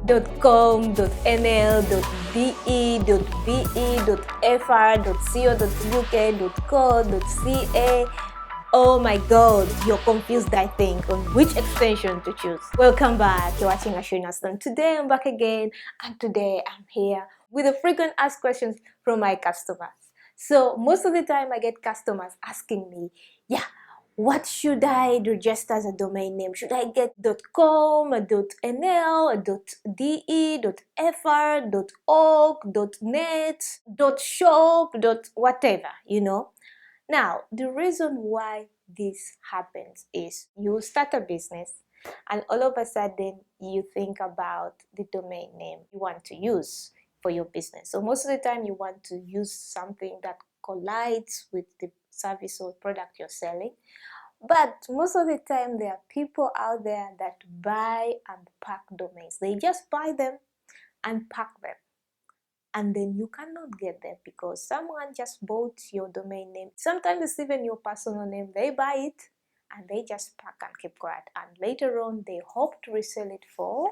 .com, .nl, .de, .be, .fr, .co.uk, .co, .ca. Oh my god, you're confused I think on which extension to choose. Welcome back, you're watching Aciero. Today I'm back again, and today I'm here with the frequent asked questions from my customers. So most of the time I get customers asking me, yeah, what should I register as a domain name? Should I get .com, .nl, .de, .fr, .org, .net, .shop, whatever, you know? Now, the reason why this happens is you start a business and all of a sudden you think about the domain name you want to use for your business. So most of the time you want to use something that collides with the service or product you're selling. But most of the time there are people out there that buy and pack domains. They just buy them and pack them, and then you cannot get them because someone just bought your domain name. Sometimes it's even your personal name. They buy it and they just pack and keep quiet, and later on they hope to resell it for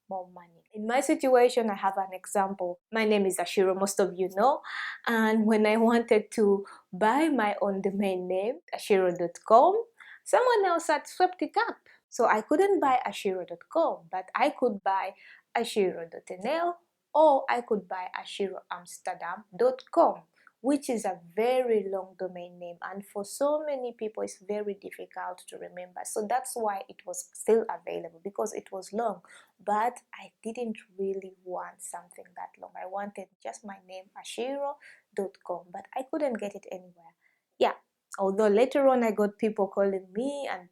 more money. In my situation, I have an example. My name is Aciero, most of you know, and when I wanted to buy my own domain name, aciero.com, someone else had swept it up. So I couldn't buy aciero.com, but I could buy aciero.nl, or I could buy acieroamsterdam.com, which is a very long domain name, and for so many people it's very difficult to remember. So that's why it was still available, because it was long, but I didn't really want something that long. I wanted just my name, aciero.com, but I couldn't get it anywhere. Yeah, although later on I got people calling me and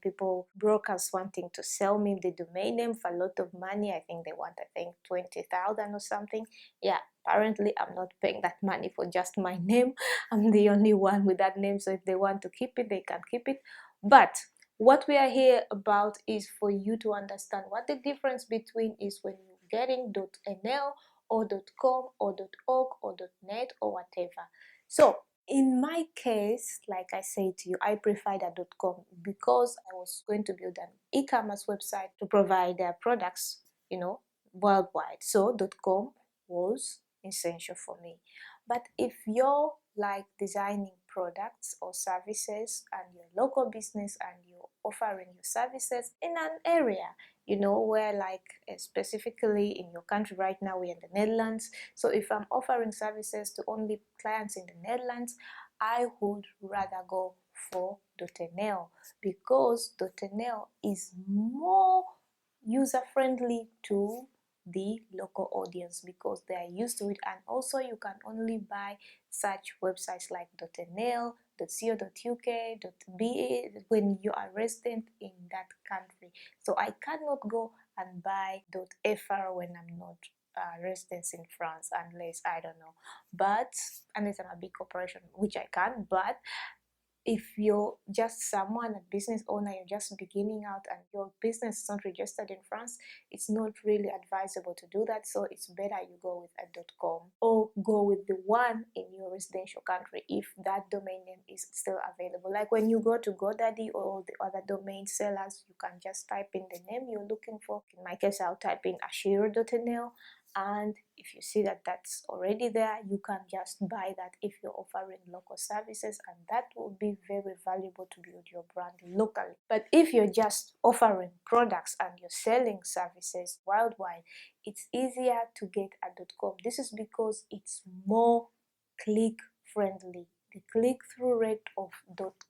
brokers wanting to sell me the domain name for a lot of money. I think they want 20,000 or something. Yeah, apparently I'm not paying that money for just my name. I'm the only one with that name, so if they want to keep it, they can keep it. But what we are here about is for you to understand what the difference between is when you're getting .nl or .com or .org or .net or whatever. So in my case, like I said to you, I prefer the .com because I was going to build an e-commerce website to provide their products, worldwide. So .com was essential for me. But if you're like designing products or services and your local business and you're offering your services in an area, where like specifically in your country right now, we're in the Netherlands. So if I'm offering services to only clients in the Netherlands, I would rather go for .nl because .nl is more user-friendly to the local audience because they are used to it, and also you can only buy such websites like .nl, .co.uk, .be when you are resident in that country. So I cannot go and buy .fr when I'm not residence in France, unless I don't know, but unless I'm a big corporation, which I can. But if you're just someone, a business owner, you're just beginning out and your business is not registered in France, it's not really advisable to do that. So it's better you go with a .com or go with the one in your residential country if that domain name is still available. Like when you go to GoDaddy or the other domain sellers, you can just type in the name you're looking for. In my case, I'll type in aciero.nl, and if you see that that's already there, you can just buy that if you're offering local services, and that will be very valuable to build your brand locally. But if you're just offering products and you're selling services worldwide, it's easier to get a .com. This is because it's more click friendly. The click-through rate of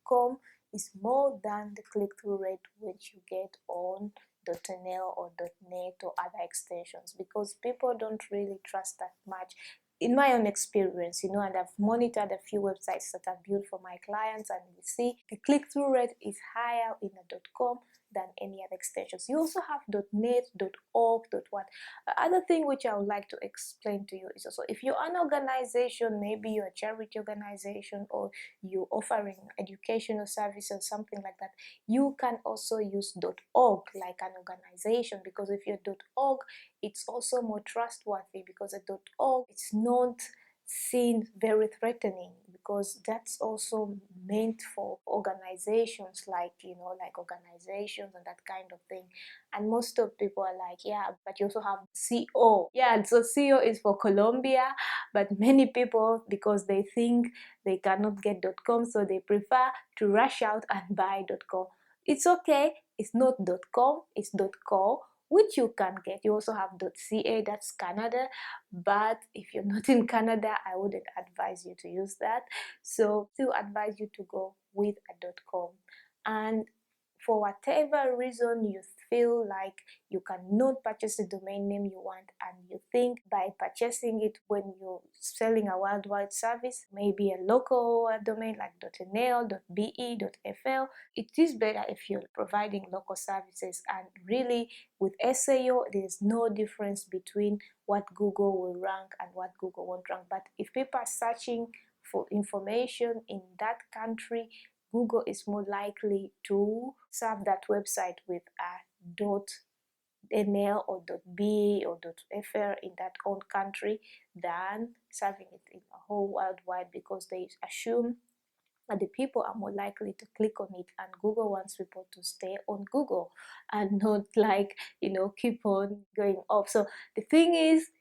.com is more than the click-through rate which you get on .nl or .net or other extensions, because people don't really trust that much. In my own experience, and I've monitored a few websites that I've built for my clients, and you see the click-through rate is higher in a .com than any other extensions. You also have .net, .org, .what. Other thing which I would like to explain to you is also, if you're an organization, maybe you're a charity organization or you're offering educational services or something like that, you can also use .org like an organization, because if you're .org, it's also more trustworthy because a .org, it's not seen very threatening, because that's also meant for organizations, like, like organizations and that kind of thing. And most of people are like, yeah, but you also have CO. Yeah, so CO is for Colombia, but many people, because they think they cannot get .com, so they prefer to rush out and buy .com. It's okay, it's not .com, it's .co, which you can get. You also have .ca, that's Canada, but if you're not in Canada, I wouldn't advise you to use that. So still advise you to go with a .com. And for whatever reason you feel like you cannot purchase the domain name you want, and you think by purchasing it when you're selling a worldwide service, maybe a local domain like .nl, .be, .fl, it is better if you're providing local services. And really, with SEO, there's no difference between what Google will rank and what Google won't rank. But if people are searching for information in that country, Google is more likely to serve that website with a .nl or .be or .fr in that own country than serving it in a whole worldwide, because they assume that the people are more likely to click on it, and Google wants people to stay on Google and not, like, keep on going off. So the thing is,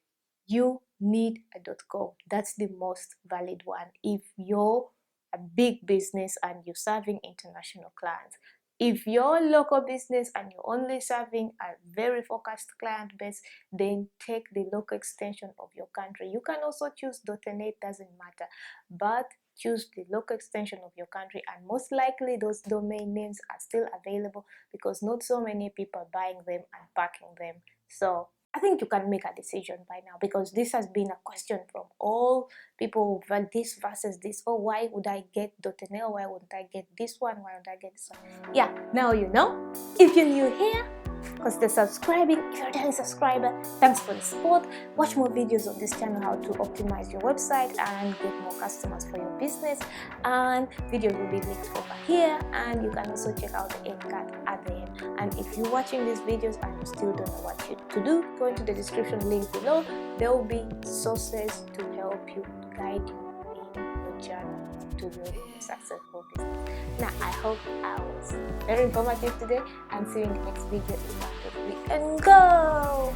you need a .com. That's the most valid one if you're a big business and you're serving international clients. If you're a local business and you're only serving a very focused client base, then take the local extension of your country. You can also choose .net, doesn't matter, but choose the local extension of your country, and most likely those domain names are still available, because not so many people are buying them and packing them. So I think you can make a decision by now, because this has been a question from all people, this versus this. Oh, why would I get .nl? Why wouldn't I get this one? Why would I get this one? Yeah, now you know. If you're new here, consider subscribing. If you're a daily subscriber, thanks for the support. Watch more videos on this channel, how to optimize your website and get more customers for your business. And videos will be linked over here, and you can also check out the end card at the end. And if you're watching these videos and you still don't know what to do, go into the description link below. There will be sources to help you, to guide you in your journey to building a successful business. Now, I hope I was very informative today, and see you in the next video. And go!